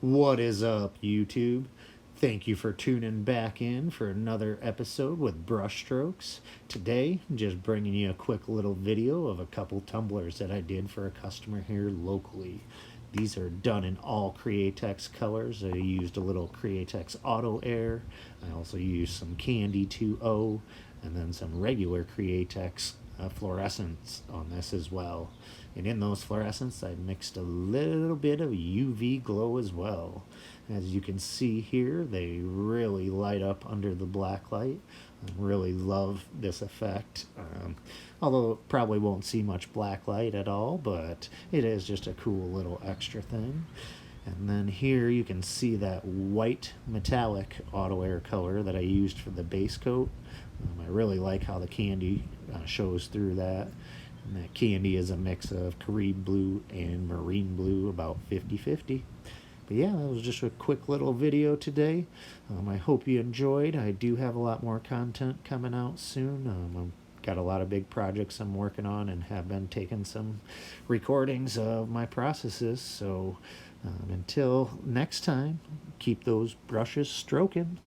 What is up, YouTube? Thank you for tuning back in for another episode with Brushstrokes. Today, I'm just bringing you a quick little video of a couple tumblers that I did for a customer here locally. These are done in all Createx colors. I used a little Createx Auto Air. I also used some Candy 2.0 and then some regular Createx fluorescentZ on this as well. And in those fluorescents, I mixed a little bit of UV glow as well. As you can see here, they really light up under the black light. I really love this effect. Although probably won't see much black light at all, but it is just a cool little extra thing. And then here you can see that white metallic auto air color that I used for the base coat. I really like how the candy shows through that. And that candy is a mix of Carib blue and marine blue, about 50-50. But yeah, that was just a quick little video today. I hope you enjoyed. I do have a lot more content coming out soon. I've got a lot of big projects I'm working on and have been taking some recordings of my processes. So until next time, keep those brushes stroking.